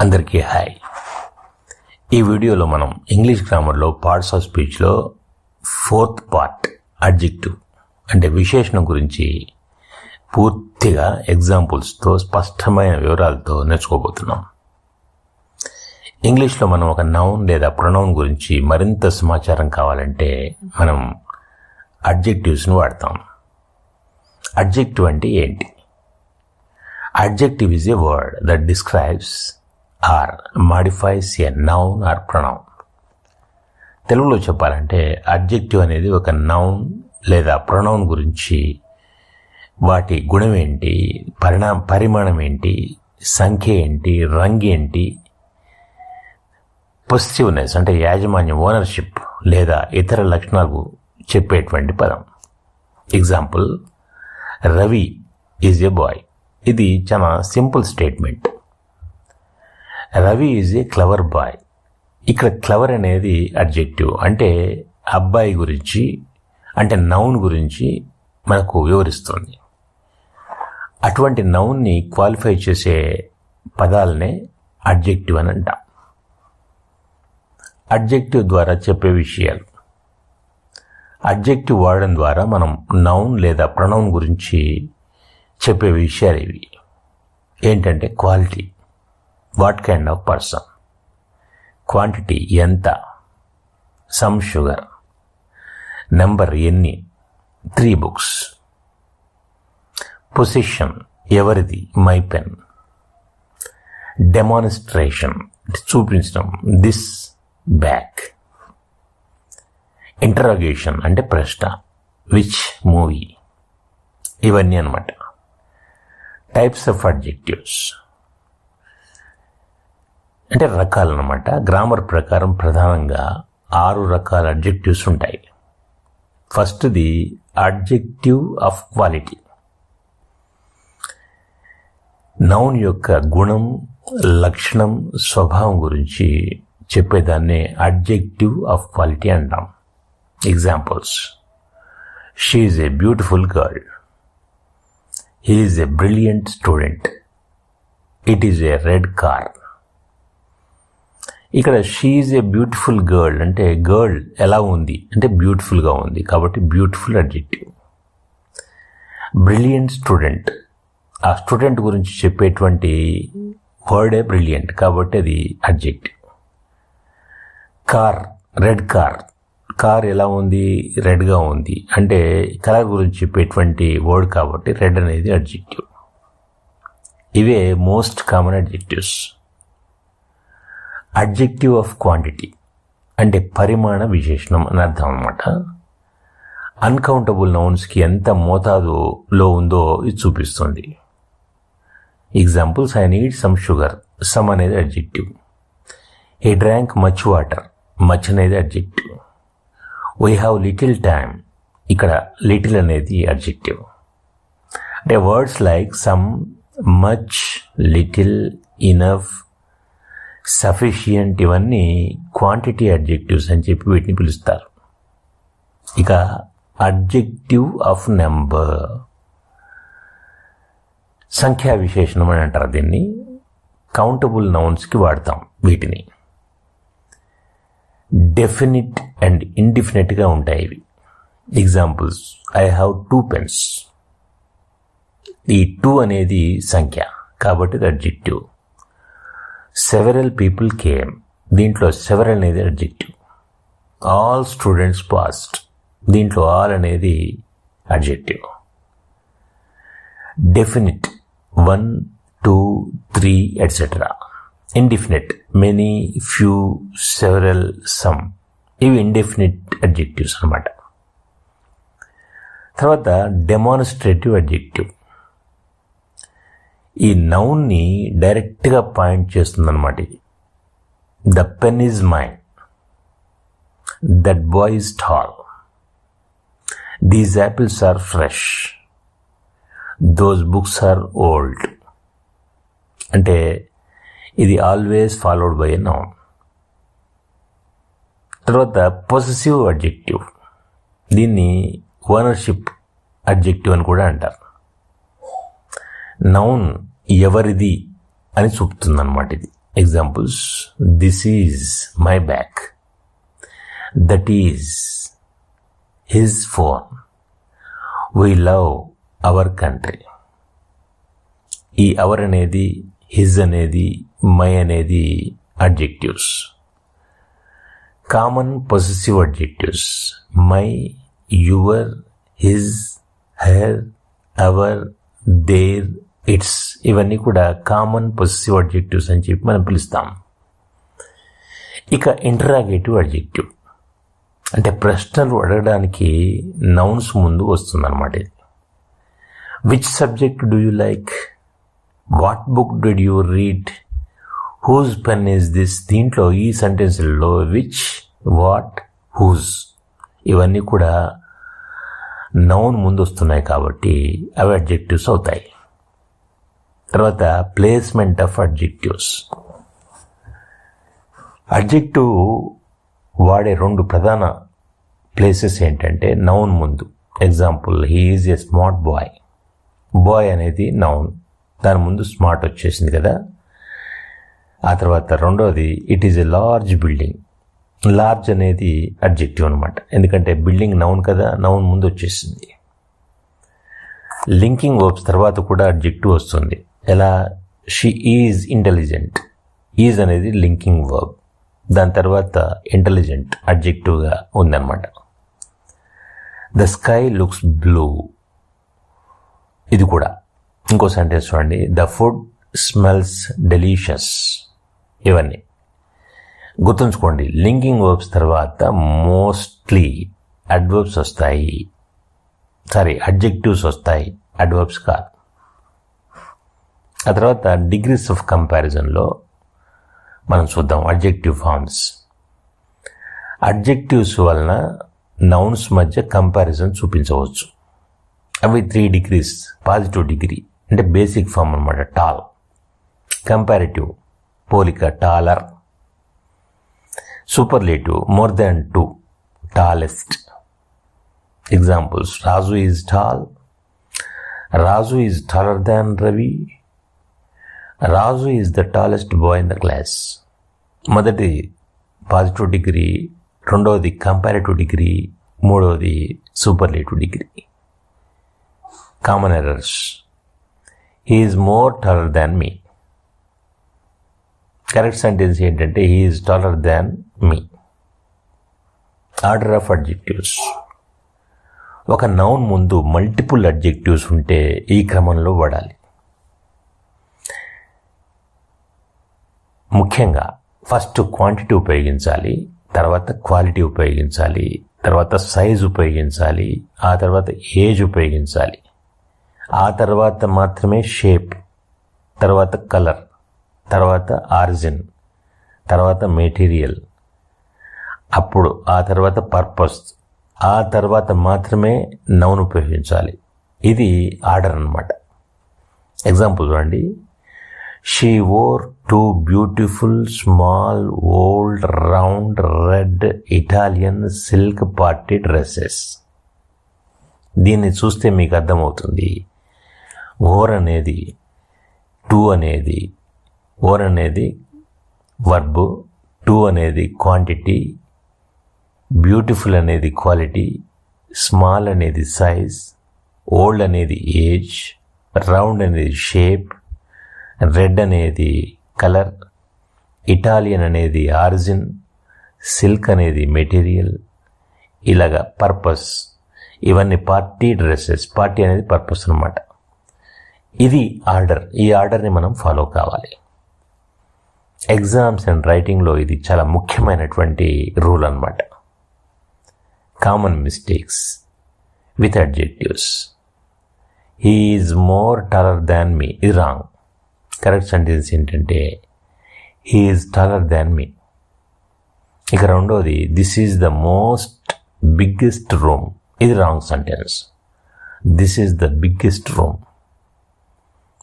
అందరికీ హాయ్. ఈ వీడియోలో మనం ఇంగ్లీష్ గ్రామర్లో పార్ట్స్ ఆఫ్ స్పీచ్లో 4th పార్ట్ అడ్జెక్టివ్ అంటే విశేషణం గురించి పూర్తిగా ఎగ్జాంపుల్స్తో స్పష్టమైన వివరాలతో నేర్చుకోబోతున్నాం. ఇంగ్లీష్లో మనం ఒక నౌన్ లేదా ప్రొనౌన్ గురించి మరింత సమాచారం కావాలంటే మనం అడ్జెక్టివ్స్ని వాడతాం. అడ్జెక్టివ్ అంటే ఏంటి? Adjective is a word that describes or modifies a noun or pronoun. తెలుగులో చెప్పాలంటే అడ్జెక్టివ్ అనేది ఒక నౌన్ లేదా ప్రొనౌన్ గురించి వాటి గుణం ఏంటి, పరిమాణం ఏంటి, సంఖ్య ఏంటి, రంగు ఏంటి, పొసిటివ్నెస్ అంటే యాజమాన్యం, ఓనర్షిప్ లేదా ఇతర లక్షణాలు చెప్పేటువంటి పదం. Example, Ravi is a boy. ఇది చాలా simple statement. Ravi is a clever boy. ఇక్కడ క్లవర్ అనేది అడ్జెక్టివ్ అంటే అబ్బాయి గురించి అంటే నౌన్ గురించి మనకు వివరిస్తుంది. అటువంటి నౌన్ని క్వాలిఫై చేసే పదాలనే అడ్జెక్టివ్ అని అంటాం. అడ్జెక్టివ్ ద్వారా చెప్పే విషయాలు. అడ్జెక్టివ్ వాడడం ద్వారా మనం నౌన్ లేదా ప్రొనౌన్ గురించి చెప్పే విషయాలు ఇవి ఏంటంటే quality, what kind of person, quantity ఎంత, సమ్ షుగర్, నెంబర్ ఎన్ని, 3 books, పొజిషన్ ఎవరిది, మై పెన్, డెమాన్స్ట్రేషన్ చూపించడం, దిస్ బ్యాగ్, ఇంటరాగేషన్ అంటే ప్రశ్న, విచ్ మూవీ, ఇవన్నీ అన్నమాట. టైప్స్ ఆఫ్ అడ్జెక్టివ్స్ అంటే రకాలన్నమాట. గ్రామర్ ప్రకారం ప్రధానంగా 6 రకాల అడ్జెక్టివ్స్ ఉంటాయి. ఫస్ట్ది అడ్జెక్టివ్ ఆఫ్ క్వాలిటీ. నౌన్ యొక్క గుణం, లక్షణం, స్వభావం గురించి చెప్పేదాన్ని అడ్జెక్టివ్ ఆఫ్ క్వాలిటీ అంటాం. Examples, she is a beautiful girl, he is a brilliant student, it is a red car. ఇక్కడ she is a beautiful girl అంటే గర్ల్ ఎలా ఉంది అంటే బ్యూటిఫుల్గా ఉంది కాబట్టి బ్యూటిఫుల్ అడ్జెక్టివ్. బ్రిలియంట్ స్టూడెంట్, ఆ స్టూడెంట్ గురించి చెప్పేటువంటి వర్డే బ్రిలియంట్ కాబట్టి అది adjective. Car, red car, car ఎలా ఉంది, రెడ్గా ఉంది అంటే కలర్ గురించి చెప్పేటువంటి వర్డ్ కాబట్టి రెడ్ అనేది అడ్జెక్టివ్. ఇవే most common adjectives. Adjective of quantity అంటే పరిమాణ విశేషణం అని అర్థం అన్నమాట. అన్కౌంటబుల్ నౌన్స్కి ఎంత మోతాదులో ఉందో ఇది చూపిస్తుంది. Examples, I need some sugar, some అనేది adjective. He drank much water, much అనేది adjective. We have little time, ఇక్కడ లిటిల్ అనేది అడ్జెక్టివ్. అంటే words like some, much, little, enough, sufficient ఇవన్నీ క్వాంటిటీ అడ్జెక్టివ్స్ అని చెప్పి వీటిని పిలుస్తారు. ఇక అడ్జెక్టివ్ ఆఫ్ నెంబర్, సంఖ్యా విశేషణం అని అంటారు దీన్ని. కౌంటబుల్ నౌన్స్కి వాడతాం వీటిని. డెఫినిట్ అండ్ ఇండిఫినిట్గా ఉంటాయి ఇవి. Examples, I have 2 pens. ఈ 2 అనేది సంఖ్య కాబట్టి ఇది అడ్జెక్టివ్. సెవెరల్ పీపుల్ కేమ్, దీంట్లో సెవెరల్ అనేది అడ్జెక్టివ్. ఆల్ స్టూడెంట్స్ పాస్డ్, దీంట్లో ఆల్ అనేది adjective. Definite 1, 2, 3 etc. Indefinite many, few, several, some ఇవి ఇండెఫినిట్ అడ్జెక్టివ్స్ అన్నమాట. తర్వాత డెమాన్స్ట్రేటివ్ అడ్జెక్టివ్. ఈ నౌన్ని డైరెక్ట్గా పాయింట్ చేస్తుందన్నమాట ఇది. The pen is mine, that boy is tall, these apples are fresh, those books are old. అంటే ఇది always followed by a noun. తర్వాత పొసెసివ్ అడ్జెక్టివ్, దీన్ని ఓనర్షిప్ అడ్జెక్టివ్ అని కూడా అంటారు. నౌన్ ఎవరిది అని చూపుతుందన్నమాట ఇది. Examples, this is my bag, that is his phone, we love our country. ఈ అవర్ అనేది, హిజ్ అనేది, మై అనేది adjectives. Common possessive adjectives my, your, his, her, hour, there, it's, ఇవన్నీ కూడా కామన్ పొసెసివ్ అడ్జెక్టివ్స్ అని చెప్పి మనం పిలుస్తాం. ఇక ఇంటరాగేటివ్ అడ్జెక్టివ్ అంటే ప్రశ్నలు అడగడానికి నౌన్స్ ముందు వస్తుందన్నమాట. ఇది which subject do you like, what book did you read, whose pen is this. దీంట్లో ఈ సెంటెన్స్లో విచ్, వాట్, హూజ్ ఇవన్నీ కూడా నౌన్ ముందు వస్తున్నాయి కాబట్టి అవి అడ్జెక్టివ్స్ అవుతాయి. తర్వాత ప్లేస్మెంట్ ఆఫ్ అడ్జెక్టివ్స్. అడ్జెక్టివ్ వాడే రెండు ప్రధాన ప్లేసెస్ ఏంటంటే నౌన్ ముందు. Example, he is a smart boy. Boy అనేది నౌన్, దాని ముందు స్మార్ట్ వచ్చేసింది కదా. ఆ తర్వాత రెండోది, it is a large building. Large అనేది అడ్జెక్టివ్ అనమాట, ఎందుకంటే బిల్డింగ్ నౌన్ కదా, నౌన్ ముందు వచ్చేసింది. లింకింగ్ వర్బ్స్ తర్వాత కూడా అడ్జెక్టివ్ వస్తుంది. ఎలా, షీ ఈజ్ ఇంటెలిజెంట్. ఈజ్ అనేది లింకింగ్ వర్బ్, దాని తర్వాత ఇంటెలిజెంట్ అడ్జెక్టివ్గా ఉందన్నమాట. ద స్కై లుక్స్ బ్లూ, ఇది కూడా ఇంకో సెంటెన్స్ చూడండి. The food smells delicious. ఇవన్నీ గుర్తుంచుకోండి. లింకింగ్ వర్బ్స్ తర్వాత మోస్ట్లీ అడ్వర్బ్స్ వస్తాయి, అడ్జెక్టివ్స్ వస్తాయి, అడ్వర్బ్స్ కాదు. ఆ తర్వాత డిగ్రీస్ ఆఫ్ కంపారిజన్లో మనం చూద్దాం అడ్జెక్టివ్ ఫార్మ్స్. అడ్జెక్టివ్స్ వలన నౌన్స్ మధ్య కంపారిజన్ చూపించవచ్చు. అవి 3 degrees. పాజిటివ్ డిగ్రీ అంటే బేసిక్ ఫామ్ అనమాట, టాల్. కంపారిటివ్ పోలిక, taller. Superlative more than 2, tallest. Examples, Raju is tall, Raju is taller than Ravi, Raju is the tallest boy in the class. మొదటి positive degree, రెండవది comparative degree, మూడవది superlative degree. Common errors, he is more taller than me. Correct sentence ఏంటంటే he is taller than me. Order of adjectives. ఒక noun ముందు multiple adjectives ఉంటే ఈ క్రమంలో వాడాలి. ముఖ్యంగా ఫస్ట్ క్వాంటిటీ ఉపయోగించాలి, తర్వాత క్వాలిటీ ఉపయోగించాలి, తర్వాత సైజ్ ఉపయోగించాలి, ఆ తర్వాత ఏజ్ ఉపయోగించాలి, ఆ తర్వాత మాత్రమే షేప్, తర్వాత కలర్, తర్వాత ఆరిజిన్, తర్వాత మెటీరియల్, అప్పుడు ఆ తర్వాత పర్పస్, ఆ తర్వాత మాత్రమే నౌన్ ఉపయోగించాలి. ఇది ఆర్డర్ అన్నమాట. ఎగ్జాంపుల్ చూడండి. She wore 2 beautiful small old round red Italian silk party dresses. దీన్ని చూస్తే మీకు అర్థమవుతుంది. ఓర్ అనేది, ఓర్ అనేది వర్బ్, 2 అనేది క్వాంటిటీ, బ్యూటిఫుల్ అనేది క్వాలిటీ, స్మాల్ అనేది సైజ్, ఓల్డ్ అనేది ఏజ్, రౌండ్ అనేది షేప్, రెడ్ అనేది కలర్, ఇటాలియన్ అనేది ఆరిజిన్, సిల్క్ అనేది మెటీరియల్, ఇలాగా పర్పస్. ఇవన్నీ పార్టీ డ్రెస్సెస్. పార్టీ అనేది పర్పస్ అన్నమాట. ఇది ఆర్డర్. ఈ ఆర్డర్ని మనం ఫాలో కావాలి. ఎగ్జామ్స్ అండ్ రైటింగ్లో ఇది చాలా ముఖ్యమైనటువంటి రూల్ అన్నమాట. Common mistakes with adjectives. He is more taller than me, ఇది రాంగ్. కరెక్ట్ సెంటెన్స్ ఏంటంటే he is taller than me. ఇక రెండోది, this is the most biggest room, ఇది wrong sentence. This is the biggest room.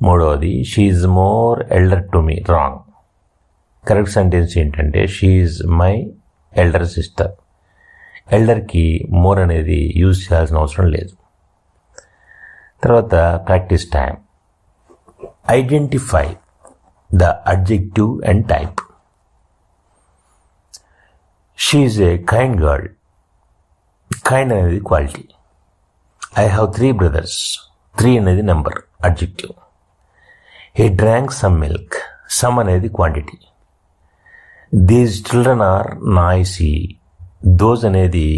మూడవది, she is more elder to me, wrong. Correct sentence ఏంటంటే she is my elder sister. ఎల్డర్కి more అనేది use చేయాల్సిన అవసరం లేదు. తర్వాత practice time. Identify the adjective and type. She is a kind girl. Kind అనేది quality. I have 3 brothers. 3 అనేది number, adjective. He drank some milk. Some అనేది quantity. These children are noisy. Those అనేది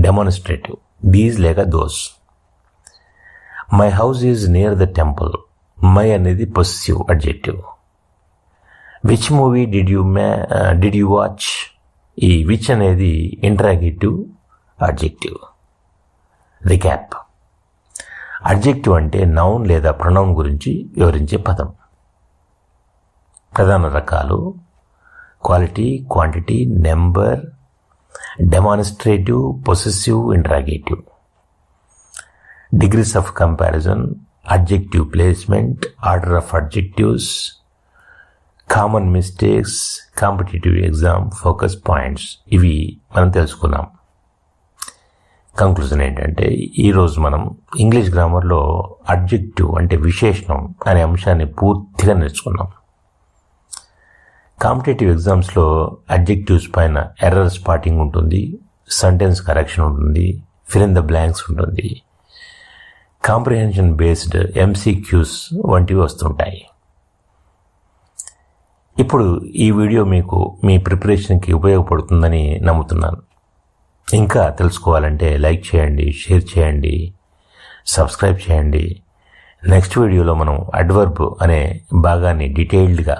demonstrative. These లేక those. My house is near the temple. My అనేది possessive, adjective. Which movie did you watch? ఈ which అనేది interrogative, adjective. Recap. Adjective అంటే noun లేదా pronoun గురించి వివరించే పదం. ప్రధాన రకాలు quality, quantity, number, demonstrative, possessive, interrogative. Degrees of comparison, adjective placement, order of adjectives, common mistakes, competitive exam, focus points. ఇవి మనం తెలుసుకున్నాం. కంక్లూజన్ ఏంటంటే ఈరోజు మనం ఇంగ్లీష్ గ్రామర్లో అడ్జెక్టివ్ అంటే విశేషణం అనే అంశాన్ని పూర్తిగా నేర్చుకున్నాం. కాంపిటేటివ్ ఎగ్జామ్స్లో అడ్జెక్టివ్స్ పైన ఎర్రర్ స్పాటింగ్ ఉంటుంది, సెంటెన్స్ కరెక్షన్ ఉంటుంది, ఫిల్ ఇన్ ద బ్లాంక్స్ ఉంటుంది, కాంప్రిహెన్షన్ బేస్డ్ MCQs వంటివి వస్తుంటాయి. ఇప్పుడు ఈ వీడియో మీకు మీ ప్రిపరేషన్కి ఉపయోగపడుతుందని నమ్ముతున్నాను. ఇంకా తెలుసుకోవాలంటే లైక్ చేయండి, షేర్ చేయండి, సబ్స్క్రైబ్ చేయండి. నెక్స్ట్ వీడియోలో మనం అడ్వర్బ్ అనే భాగాన్ని డీటెయిల్డ్గా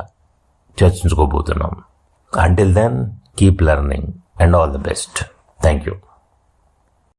చర్చించుకోబోతున్నాం. Until then, keep learning and all the best. Thank you.